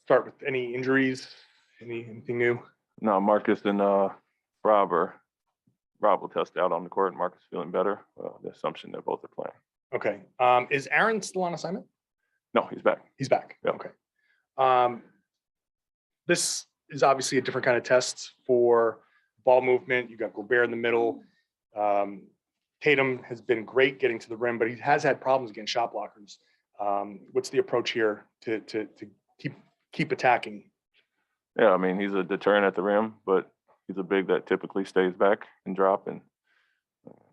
start with any injuries, anything new? No, Marcus and Rob will test out on the court. Marcus feeling better. The assumption that both are playing. Okay. Is Aaron still on assignment? No, he's back. He's back. Yep. Okay. This is obviously a different kind of test for ball movement. You got Gobert in the middle. Tatum has been great getting to the rim, but he has had problems against shot blockers. What's the approach here to keep attacking? Yeah, I mean, he's a deterrent at the rim, but he's a big that typically stays back and drop. And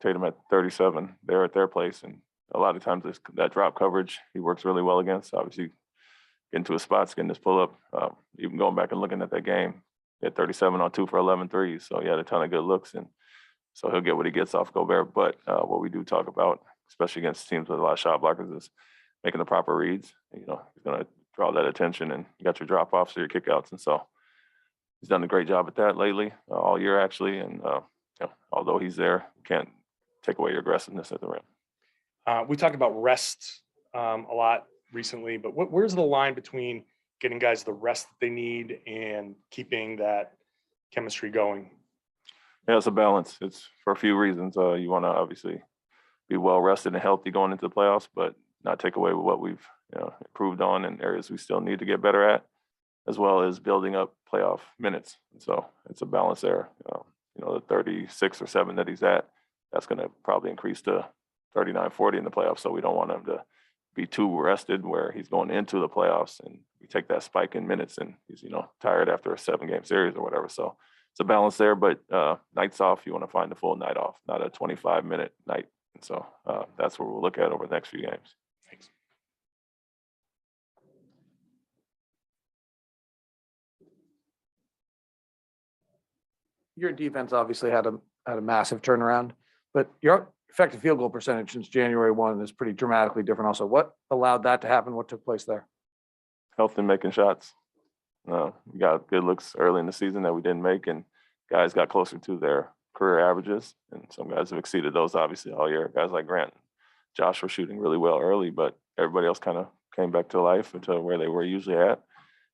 Tatum at 37, they're at their place. And a lot of times that drop coverage, he works really well against. Obviously, getting to his spots, getting his pull-up. Even going back and looking at that game, he had 37 on 2 for 11 threes. So he had a ton of good looks. And so he'll get what he gets off Gobert. But what we do talk about, especially against teams with a lot of shot blockers, is making the proper reads. You know, he's going to draw that attention, and you got your drop-offs or your kickouts. And so he's done a great job at that lately, all year actually. And you know, although he's there, you can't take away your aggressiveness at the rim. We talked about rest a lot recently, but where's the line between getting guys the rest that they need and keeping that chemistry going? Yeah, it's a balance. It's for a few reasons. You want to obviously be well rested and healthy going into the playoffs, but not take away what we've improved on and areas we still need to get better at, as well as building up playoff minutes. And so it's a balance there. You know, the 36 or 7 that he's at, that's going to probably increase to 39, 40 in the playoffs. So we don't want him to be too rested where he's going into the playoffs and we take that spike in minutes and he's, tired after a 7-game series or whatever. So it's a balance there, but nights off, you want to find the full night off, not a 25-minute night. And so that's what we'll look at over the next few games. Thanks. Your defense obviously had a massive turnaround, but your effective field goal percentage since January 1 is pretty dramatically different also. What allowed that to happen? What took place there? Health and making shots. We got good looks early in the season that we didn't make, and guys got closer to their career averages, and some guys have exceeded those obviously all year. Guys like Grant, Josh were shooting really well early, but everybody else kind of came back to life and to where they were usually at.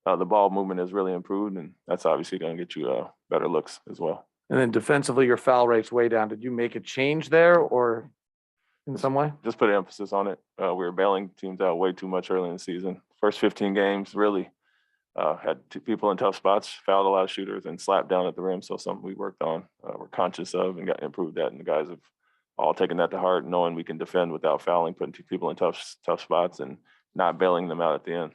The ball movement has really improved, and that's obviously going to get you better looks as well. And then defensively, your foul rate's way down. Did you make a change there or in some way? Just put emphasis on it. We were bailing teams out way too much early in the season. First 15 games really had people in tough spots, fouled a lot of shooters, and slapped down at the rim. So something we worked on, we're conscious of, and got improved that. And the guys have all taken that to heart, knowing we can defend without fouling, putting people in tough spots, and not bailing them out at the end.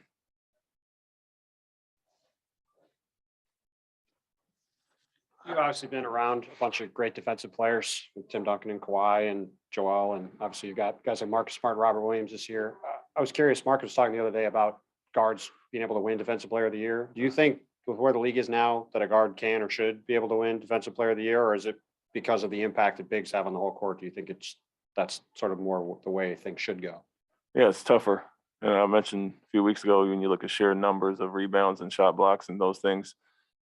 You've obviously been around a bunch of great defensive players, with Tim Duncan and Kawhi and Joel, and obviously you've got guys like Marcus Smart, Robert Williams this year. I was curious, Marcus was talking the other day about guards being able to win Defensive Player of the Year. Do you think with where the league is now that a guard can or should be able to win Defensive Player of the Year, or is it because of the impact that bigs have on the whole court? Do you think that's sort of more the way things should go? Yeah, it's tougher. And I mentioned a few weeks ago, when you look at sheer numbers of rebounds and shot blocks and those things,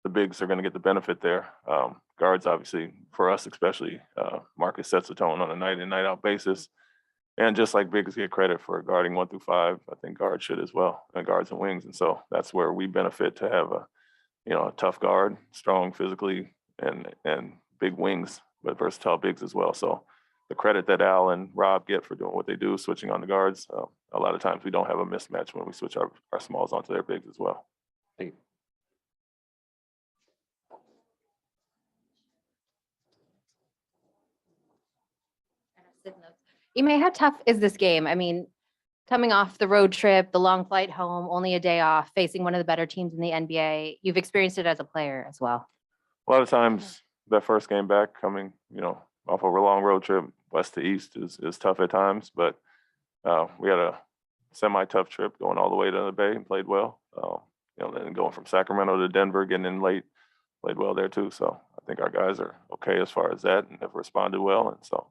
the bigs are going to get the benefit there. Guards, obviously, for us especially, Marcus sets the tone on a night in, night out basis. And just like bigs get credit for guarding 1 through 5, I think guards should as well, and guards and wings. And so that's where we benefit to have a tough guard, strong physically, and big wings, but versatile bigs as well. So the credit that Al and Rob get for doing what they do, switching on the guards, a lot of times we don't have a mismatch when we switch our smalls onto their bigs as well. Thank you. Ime, how tough is this game? I mean, coming off the road trip, the long flight home, only a day off, facing one of the better teams in the NBA. You've experienced it as a player as well. A lot of times that first game back coming, off of a long road trip, west to east is tough at times, but we had a semi-tough trip going all the way to the Bay and played well. Then going from Sacramento to Denver, getting in late, played well there too. So I think our guys are okay as far as that and have responded well. And so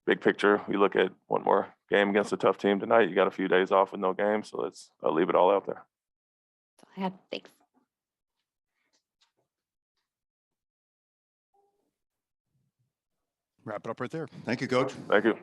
big picture, we look at one more game against a tough team tonight. You got a few days off with no game, so let's leave it all out there. That's all I had. Thanks. Wrap it up right there. Thank you, Coach. Thank you.